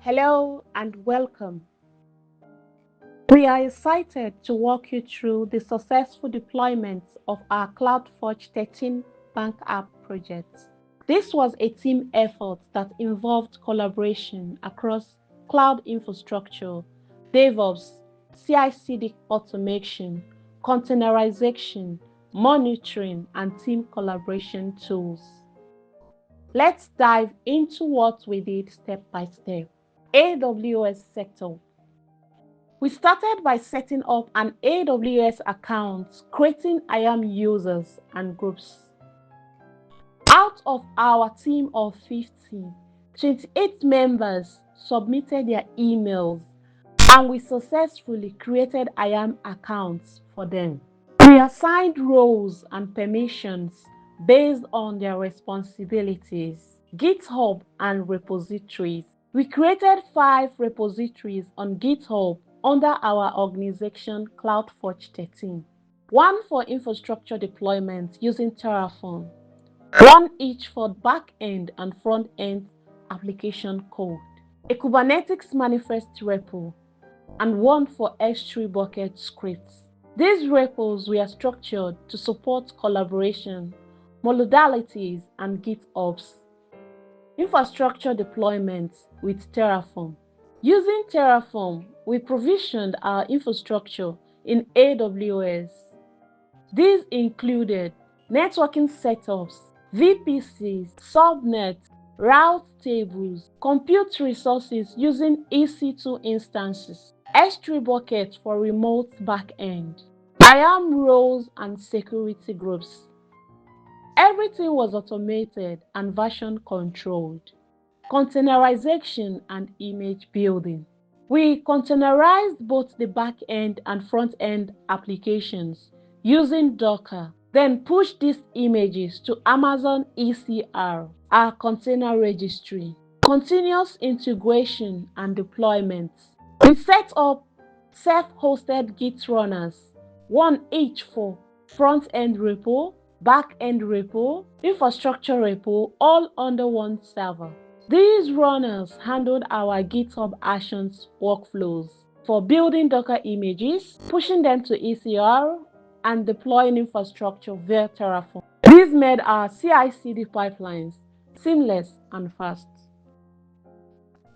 Hello and welcome. We are excited to walk you through the successful deployment of our CloudForge13 bank app project. This was a team effort that involved collaboration across cloud infrastructure, DevOps, CI/CD automation, containerization, monitoring, and team collaboration tools. Let's dive into what we did step by step. AWS setup. We started by setting up an AWS account, creating IAM users and groups. Out of our team of 50, 28 members submitted their emails and we successfully created IAM accounts for them. We assigned roles and permissions based on their responsibilities, GitHub and repositories. We created 5 repositories on GitHub under our organization CloudForge13. One for infrastructure deployment using Terraform, one each for backend and front-end application code, a Kubernetes manifest repo, and one for S3 bucket scripts. These repos were structured to support collaboration, modalities, and GitOps. Infrastructure deployment with Terraform. Using Terraform, we provisioned our infrastructure in AWS. These included networking setups, VPCs, subnets, route tables, compute resources using EC2 instances, S3 buckets for remote backend, IAM roles and security groups. Everything was automated and version controlled. Containerization and image building. We containerized both the back-end and front-end applications using Docker, then pushed these images to Amazon ECR, our container registry. Continuous integration and deployment. We set up self-hosted Git runners, one each for front-end repo, back-end repo, infrastructure repo, all under one server. These runners handled our GitHub Actions workflows for building Docker images, pushing them to ECR, and deploying infrastructure via Terraform. This made our CI/CD pipelines seamless and fast.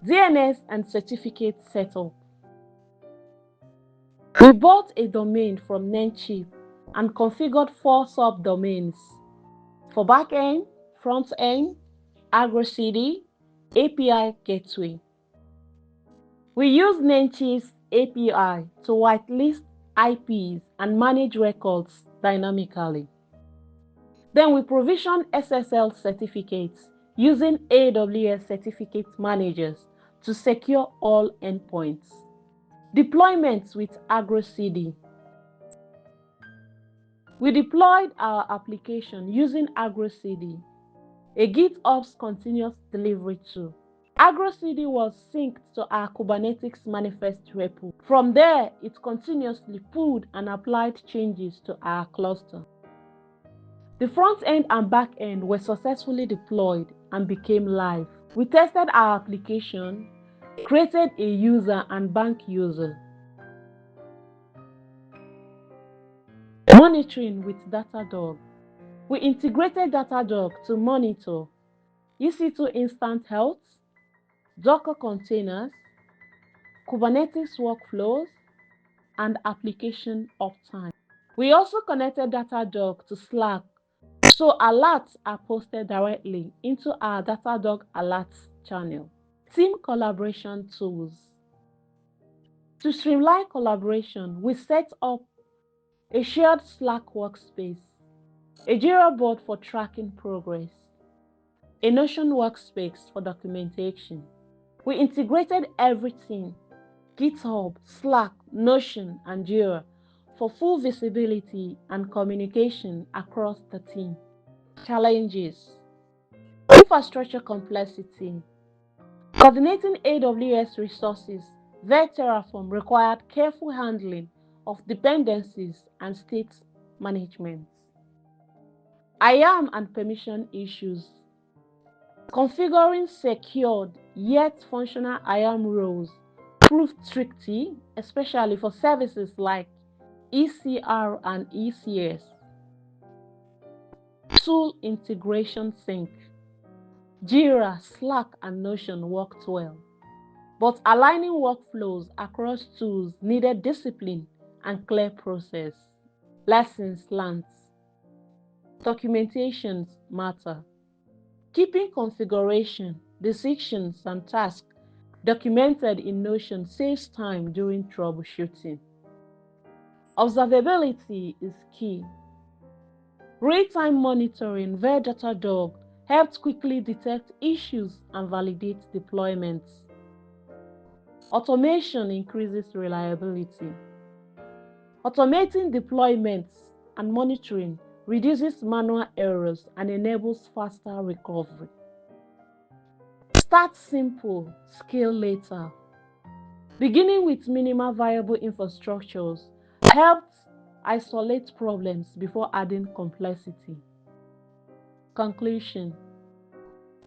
DNS and certificate setup. We bought a domain from Namecheap and configured 4 subdomains for backend, front-end, ArgoCD, API gateway. We use Namecheap's API to whitelist IPs and manage records dynamically. Then we provision SSL certificates using AWS certificate managers to secure all endpoints. Deployments with ArgoCD. We deployed our application using ArgoCD, a GitOps continuous delivery tool. ArgoCD was synced to our Kubernetes manifest repo. From there, it continuously pulled and applied changes to our cluster. The front end and back end were successfully deployed and became live. We tested our application, created a user and bank user. Monitoring with Datadog. We integrated Datadog to monitor EC2 instant health, Docker containers, Kubernetes workflows, and application uptime. We also connected Datadog to Slack, so alerts are posted directly into our Datadog alerts channel. Team collaboration tools. To streamline collaboration, we set up a shared Slack workspace, a Jira board for tracking progress, a Notion workspace for documentation. We integrated everything: GitHub, Slack, Notion, and Jira for full visibility and communication across the team. Challenges. Infrastructure complexity. Coordinating AWS resources via Terraform required careful handling of dependencies and state management. IAM and permission issues. Configuring secured yet functional IAM roles proved tricky, especially for services like ECR and ECS. Tool integration sync. Jira, Slack, and Notion worked well, but aligning workflows across tools needed discipline and clear process. Lessons learned. Documentations matter. Keeping configuration, decisions, and tasks documented in Notion saves time during troubleshooting. Observability is key. Real-time monitoring via Datadog helps quickly detect issues and validate deployments. Automation increases reliability. Automating deployments and monitoring reduces manual errors and enables faster recovery. Start simple, scale later. Beginning with minimal viable infrastructures helps isolate problems before adding complexity. Conclusion.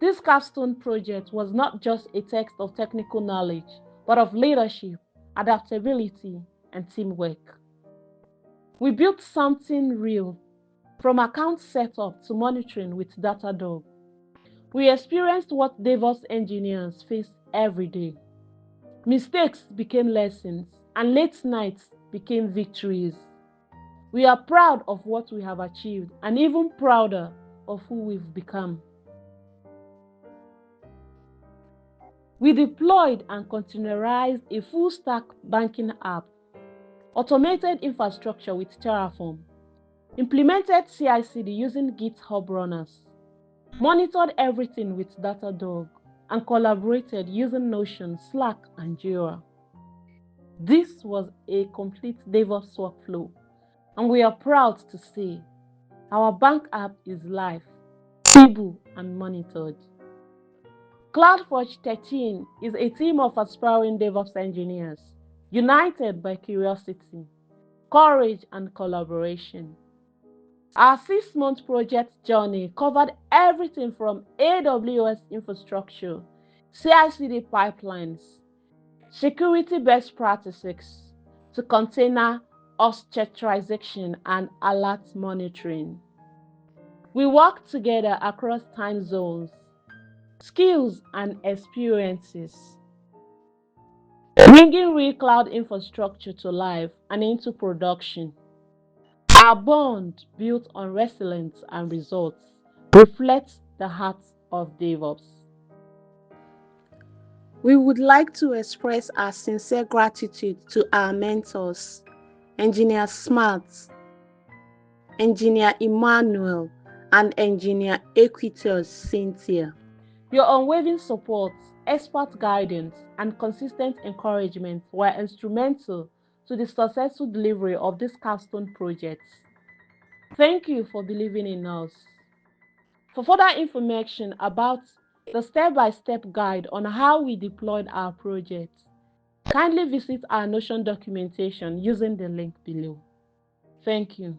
This capstone project was not just a text of technical knowledge, but of leadership, adaptability, and teamwork. We built something real, from account setup to monitoring with Datadog. We experienced what DevOps engineers face every day. Mistakes became lessons, and late nights became victories. We are proud of what we have achieved, and even prouder of who we've become. We deployed and containerized a full-stack banking app, automated infrastructure with Terraform, implemented CI/CD using GitHub runners, monitored everything with Datadog, and collaborated using Notion, Slack, and Jira. This was a complete DevOps workflow, and we are proud to say our bank app is live, stable, and monitored. CloudForge13 is a team of aspiring DevOps engineers, united by curiosity, courage, and collaboration. Our 6-month project journey covered everything from AWS infrastructure, CI/CD pipelines, security best practices, to container orchestration and alert monitoring. We work together across time zones, skills, and experiences, bringing real cloud infrastructure to life and into production. Our bond, built on resilience and results, reflects the heart of DevOps. We would like to express our sincere gratitude to our mentors, Engineer Smart, Engineer Emmanuel, and Engineer Equitas Cynthia. Your unwavering support, expert guidance, and consistent encouragement were instrumental to the successful delivery of this capstone project. Thank you for believing in us. For further information about the step-by-step guide on how we deployed our project, kindly visit our Notion documentation using the link below. Thank you.